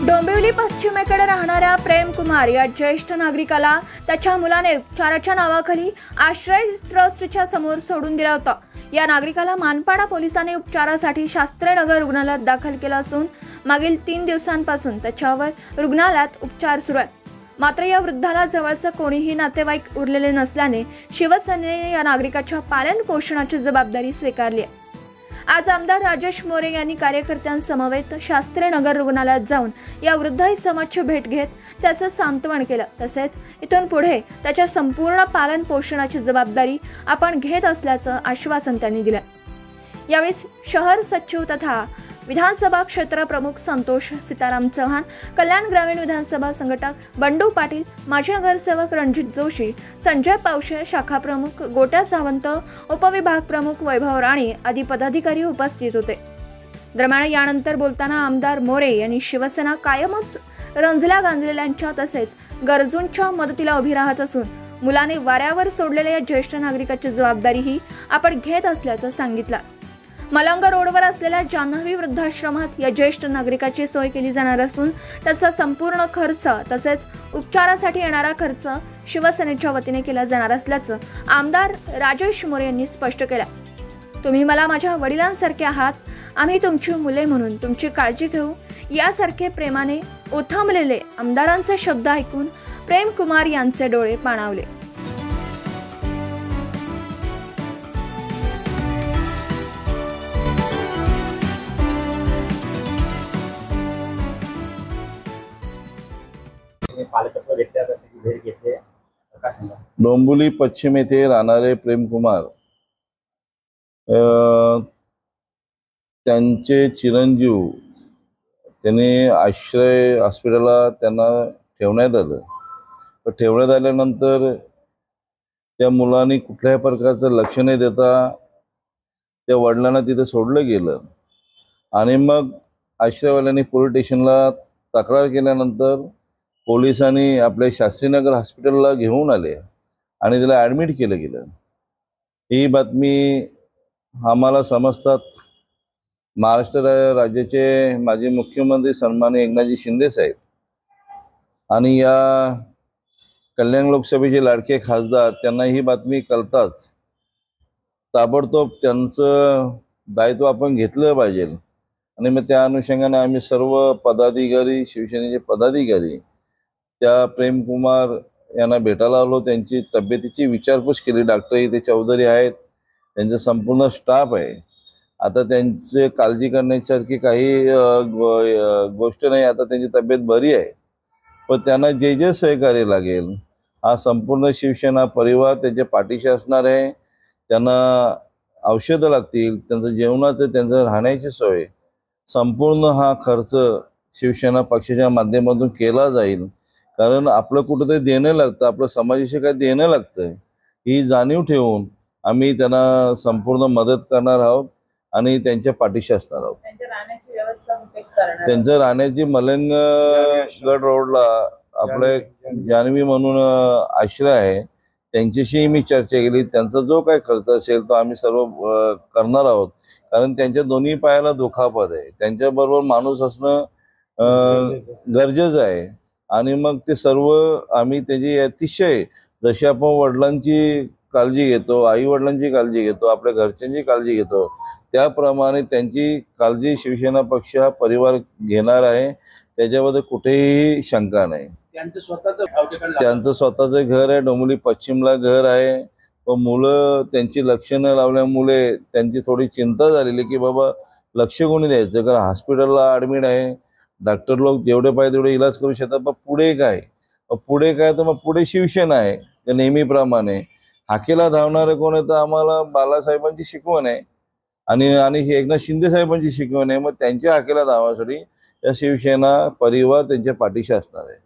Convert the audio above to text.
डोंबिवली पश्चिमेकडे राहणाऱ्या प्रेम कुमार या ज्येष्ठ नागरिकाला त्याच्या मुलाने उपचाराच्या नावाखाली आश्रय ट्रस्टच्या समोर सोडून दिला होता। या नागरिकाला मानपाडा पोलिसांनी उपचारासाठी शास्त्रीनगर रुग्णालयात दाखल केलं असून मागील 3 दिवसांपासून त्याच्यावर रुग्णालयात उपचार सुरू आहेत। मात्र या वृद्धाला जवळचं कोणीही नातेवाईक उरलेले नसल्याने शिवसेनेने या नागरिकाच्या पालन पोषणाची जबाबदारी स्वीकारली आहे। आज आमदार राजेश मोरे यांनी कार्यकर्त्यांसमवेत शास्त्रीनगर रुग्णालयात जाऊन या वृद्ध इसमाची भेट घेत त्याचं सांत्वन केलं। तसेच इथून पुढे त्याच्या संपूर्ण पालन पोषणाची जबाबदारी आपण घेत असल्याचं आश्वासन त्यांनी दिलं। यावेळी शहर सचिव तथा विधानसभा क्षेत्र प्रमुख संतोष सीताराम चव्हाण, कल्याण ग्रामीण विधानसभा संघटक बंडू पाटील, माजी नगरसेवक रणजित जोशी, संजय पावशे, शाखा प्रमुख गोट्या सावंत, उपविभाग प्रमुख वैभव राणे आदी पदाधिकारी उपस्थित होते। दरम्यान यानंतर बोलताना आमदार मोरे यांनी शिवसेना कायमच रंजल्या गांजलेल्यांच्या तसेच गरजूंच्या मदतीला उभी राहत असून मुलाने वाऱ्यावर सोडलेल्या या ज्येष्ठ नागरिकाची जबाबदारीही आपण घेत असल्याचं सांगितलं। मलंग रोडवर असलेल्या जान्हवी वृद्धाश्रमात या ज्येष्ठ नागरिकाची सोय केली जाणार असून त्याचा संपूर्ण खर्च तसेच उपचारासाठी येणारा खर्च शिवसेनेच्या वतीने केला जाणार असल्याचं आमदार राजेश मोरे यांनी स्पष्ट केलं। तुम्ही मला माझ्या वडिलांसारखे आहात, आम्ही तुमची मुले म्हणून तुमची काळजी घेऊ, यासारखे प्रेमाने ओथंबलेले आमदारांचे शब्द ऐकून प्रेम कुमार यांचे डोळे पाणावले। डोंबिवली पश्चिम येथे राहणारे प्रेम कुमार त्यांचे चिरंजीव त्यांनी आश्रय हॉस्पिटलला त्यांना ठेवण्यात आलं। ठेवण्यात आल्यानंतर त्या मुलांनी कुठल्याही प्रकारचं लक्ष न देता त्या वडिलांना तिथे सोडलं गेलं आणि मग आश्रयवाल्यांनी पोलीस स्टेशनला तक्रार केल्यानंतर पोलिसांनी आपल्या शास्त्रीनगर हॉस्पिटलला घेऊन आले आणि त्याला ॲडमिट केलं गेलं। ही बातमी आम्हाला समजतात महाराष्ट्र राज्याचे माजी मुख्यमंत्री सन्माननीय एकनाथजी शिंदे साहेब आणि या कल्याण लोकसभेचे लाडके खासदार त्यांना ही बातमी कळताच ताबडतोब त्यांचं दायित्व आपण घेतलं पाहिजे आणि मग त्या अनुषंगाने आम्ही सर्व पदाधिकारी शिवसेनेचे पदाधिकारी त्या प्रेम कुमार यांना भेटायला आलो। त्यांची तब्येतीची विचारपूस केली। डॉक्टर इथे चौधरी आहेत, त्यांचा संपूर्ण स्टाफ आहे। आता त्यांची काळजी करण्यासारखी काही गोष्ट नाही, आता त्यांची तब्येत बरी आहे। पण त्यांना जे जे सहकार्य लागेल हा संपूर्ण शिवसेना परिवार त्यांच्या पाठीशी असणार आहे। त्यांना औषधं लागतील, त्यांचं जेवणाचं त्यांचं राहण्याची सोय संपूर्ण हा खर्च शिवसेना पक्षाच्या माध्यमातून केला जाईल। कारण आपलं कुठंतरी देणं लागतं, आपलं समाजाशी काय देणं लागतं ही जाणीव ठेवून आम्ही त्यांना संपूर्ण मदत करणार आहोत आणि त्यांच्या पाठीशी असणार आहोत। त्यांच्या राहण्याची मलंग गड रोडला आपले जान्हवी म्हणून आश्रय आहे, त्यांच्याशी मी चर्चा केली। त्यांचा जो काय खर्च असेल तो आम्ही सर्व करणार आहोत। कारण त्यांच्या दोन्ही पायाला दुखापत आहे, त्यांच्याबरोबर माणूस असणं गरजेचं आहे आणि मग ते सर्व आम्ही त्याची अतिशय जशी आपण वडिलांची काळजी घेतो, आई वडिलांची काळजी घेतो, आपल्या घरच्यांची काळजी घेतो, त्याप्रमाणे त्यांची काळजी शिवसेना पक्ष हा परिवार घेणार आहे। त्याच्याबद्दल कुठेही शंका नाही। त्यांचं स्वतःचं घर आहे, डोंबिवली पश्चिमला घर आहे। व मुलं त्यांची लक्ष न लावल्यामुळे त्यांची थोडी चिंता झालेली की बाबा लक्ष कोणी द्यायचं, कारण हॉस्पिटलला ॲडमिट आहे। डॉक्टर लोक जेवढे पाहिजे तेवढे इलाज करू शकतात, पण पुढे काय तर मग पुढे शिवसेना आहे नेहमीप्रमाणे। हाकेला धावणारे कोण आहे तर आम्हाला बालासाहेबांची शिकवण आहे आणि एकनाथ शिंदे साहेबांची शिकवण आहे। मग त्यांच्या हाकेला धावण्यासाठी या शिवसेना परिवार त्यांच्या पाठीशी असणार आहे।